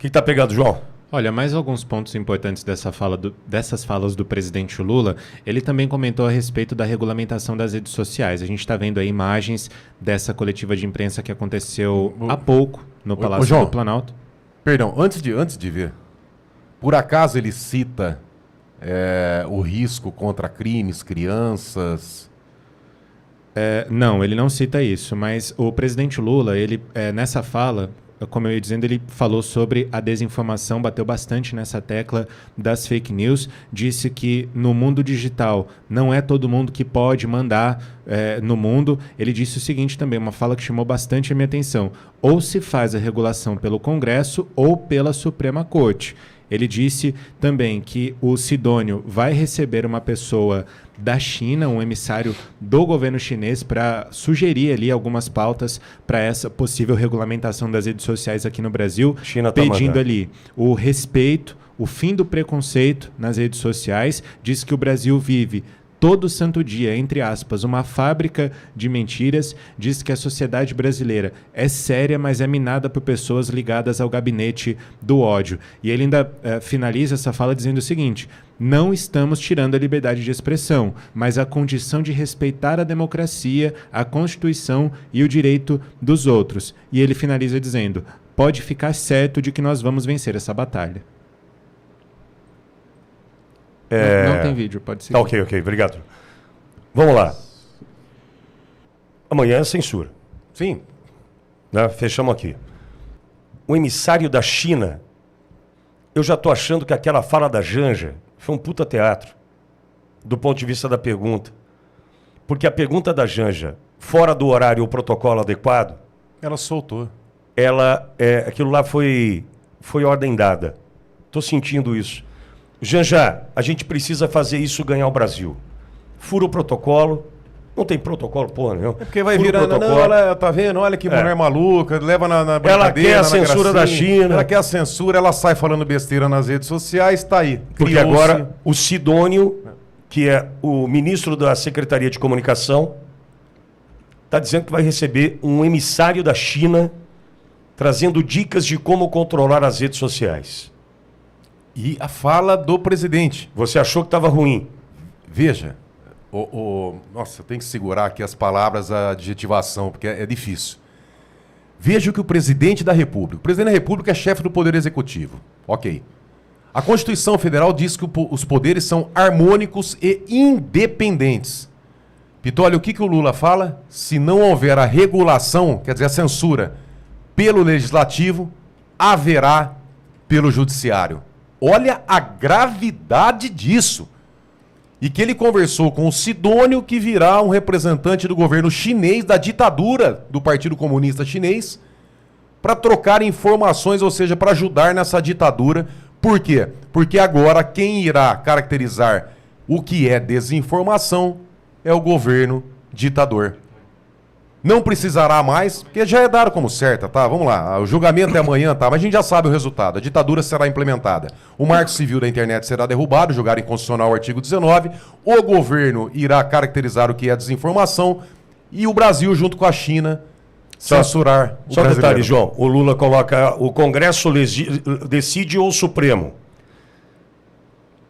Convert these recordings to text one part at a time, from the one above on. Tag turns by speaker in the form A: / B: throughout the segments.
A: que está pegando, João?
B: Olha, mais alguns pontos importantes dessas falas do presidente Lula. Ele também comentou a respeito da regulamentação das redes sociais. A gente está vendo aí imagens dessa coletiva de imprensa que aconteceu há pouco no Palácio do Planalto.
C: Perdão, antes de ver, por acaso ele cita o risco contra crimes, crianças?
B: Não, ele não cita isso, mas o presidente Lula, ele nessa fala, como eu ia dizendo, ele falou sobre a desinformação, bateu bastante nessa tecla das fake news, disse que no mundo digital não é todo mundo que pode mandar no mundo. Ele disse o seguinte também, uma fala que chamou bastante a minha atenção: ou se faz a regulação pelo Congresso ou pela Suprema Corte. Ele disse também que o Sidônio vai receber uma pessoa da China, um emissário do governo chinês, para sugerir ali algumas pautas para essa possível regulamentação das redes sociais aqui no Brasil, pedindo ali o respeito, o fim do preconceito nas redes sociais. Diz que o Brasil vive todo santo dia, entre aspas, uma fábrica de mentiras. Diz que a sociedade brasileira é séria, mas é minada por pessoas ligadas ao gabinete do ódio. E ele ainda finaliza essa fala dizendo o seguinte: não estamos tirando a liberdade de expressão, mas a condição de respeitar a democracia, a Constituição e o direito dos outros. E ele finaliza dizendo: pode ficar certo de que nós vamos vencer essa batalha. Não tem vídeo, pode ser.
A: Tá, ok, obrigado. Vamos lá. Amanhã é censura.
C: Sim.
A: Né? Fechamos aqui. O emissário da China, eu já estou achando que aquela fala da Janja foi um puta teatro, do ponto de vista da pergunta. Porque a pergunta da Janja, fora do horário ou protocolo adequado,
C: ela soltou.
A: Aquilo lá foi ordem dada. Estou sentindo isso. Janja, a gente precisa fazer isso ganhar o Brasil. Fura o protocolo. Não tem protocolo, porra, não.
C: É porque vai virando, não, ela tá vendo, olha que mulher maluca, leva na brincadeira.
A: Ela quer a censura da China.
C: Ela quer a censura, ela sai falando besteira nas redes sociais, tá aí.
A: Porque agora o Sidônio, que é o ministro da Secretaria de Comunicação, está dizendo que vai receber um emissário da China trazendo dicas de como controlar as redes sociais.
C: E a fala do presidente.
A: Você achou que estava ruim?
C: Veja, nossa, eu tenho que segurar aqui as palavras, a adjetivação, porque é difícil. Veja o que o presidente da República... O presidente da República é chefe do Poder Executivo. Ok. A Constituição Federal diz que os poderes são harmônicos e independentes. Pitolio, o que o Lula fala? Se não houver a regulação, quer dizer, a censura, pelo Legislativo, haverá pelo Judiciário. Olha a gravidade disso. E que ele conversou com o Sidônio, que virá um representante do governo chinês, da ditadura do Partido Comunista Chinês, para trocar informações, ou seja, para ajudar nessa ditadura. Por quê? Porque agora quem irá caracterizar o que é desinformação é o governo ditador. Não precisará mais, porque já é dado como certa, tá? Vamos lá, o julgamento é amanhã, tá? Mas a gente já sabe o resultado, a ditadura será implementada. O marco civil da internet será derrubado, julgar inconstitucional o artigo 19, o governo irá caracterizar o que é desinformação e o Brasil, junto com a China, censurar o
A: Só
C: brasileiro.
A: detalhe, João, o Lula coloca o Congresso decide ou o Supremo.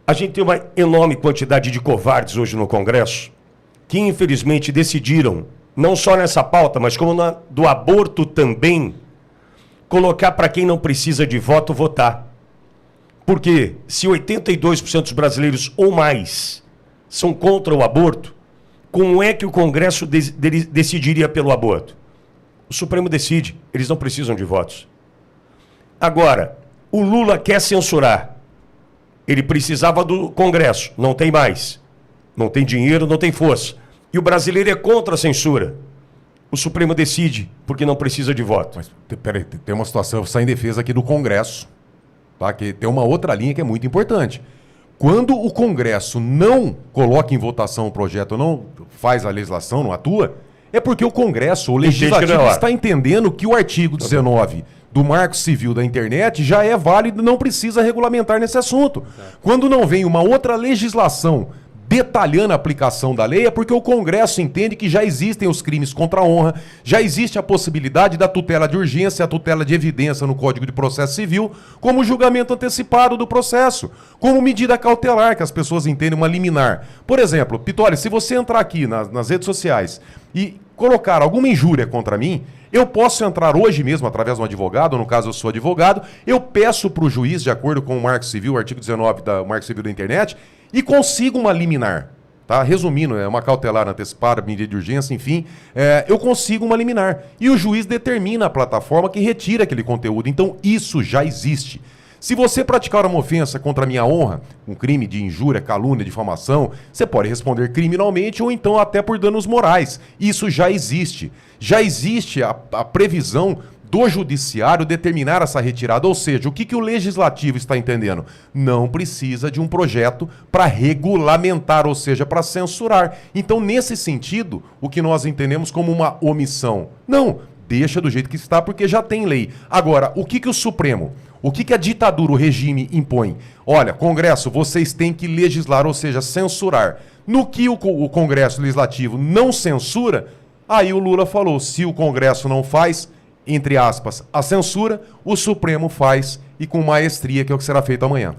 A: A gente tem uma enorme quantidade de covardes hoje no Congresso que infelizmente decidiram, não só nessa pauta, mas como do aborto também, colocar para quem não precisa de voto, votar. Porque se 82% dos brasileiros ou mais são contra o aborto, como é que o Congresso decidiria pelo aborto? O Supremo decide, eles não precisam de votos. Agora, o Lula quer censurar. Ele precisava do Congresso, não tem mais. Não tem dinheiro, não tem força. E o brasileiro é contra a censura. O Supremo decide, porque não precisa de voto.
C: Mas, peraí, tem uma situação, eu vou sair em defesa aqui do Congresso, tá? Que tem uma outra linha que é muito importante. Quando o Congresso não coloca em votação o projeto, não faz a legislação, não atua, é porque o Congresso, o Legislativo, está entendendo que o artigo 19 do Marco Civil da Internet já é válido e não precisa regulamentar nesse assunto. Quando não vem uma outra legislação detalhando a aplicação da lei, é porque o Congresso entende que já existem os crimes contra a honra, já existe a possibilidade da tutela de urgência, a tutela de evidência no Código de Processo Civil, como julgamento antecipado do processo, como medida cautelar, que as pessoas entendem uma liminar. Por exemplo, Pittoli, se você entrar aqui nas redes sociais e colocar alguma injúria contra mim, eu posso entrar hoje mesmo, através de um advogado, no caso eu sou advogado, eu peço para o juiz, de acordo com o Marco Civil, o artigo 19 do Marco Civil da Internet, e consigo uma liminar. Tá? Resumindo, é uma cautelar antecipada, medida de urgência, enfim, eu consigo uma liminar. E o juiz determina a plataforma que retira aquele conteúdo. Então, isso já existe. Se você praticar uma ofensa contra a minha honra, um crime de injúria, calúnia, difamação, você pode responder criminalmente ou então até por danos morais. Isso já existe. Já existe a previsão do judiciário determinar essa retirada. Ou seja, o que o legislativo está entendendo? Não precisa de um projeto para regulamentar, ou seja, para censurar. Então, nesse sentido, o que nós entendemos como uma omissão? Não, deixa do jeito que está, porque já tem lei. Agora, o que o Supremo, o que a ditadura, o regime impõe? Olha, Congresso, vocês têm que legislar, ou seja, censurar. No que o Congresso Legislativo não censura, aí o Lula falou, se o Congresso não faz, entre aspas, a censura, o Supremo faz e com maestria, que é o que será feito amanhã.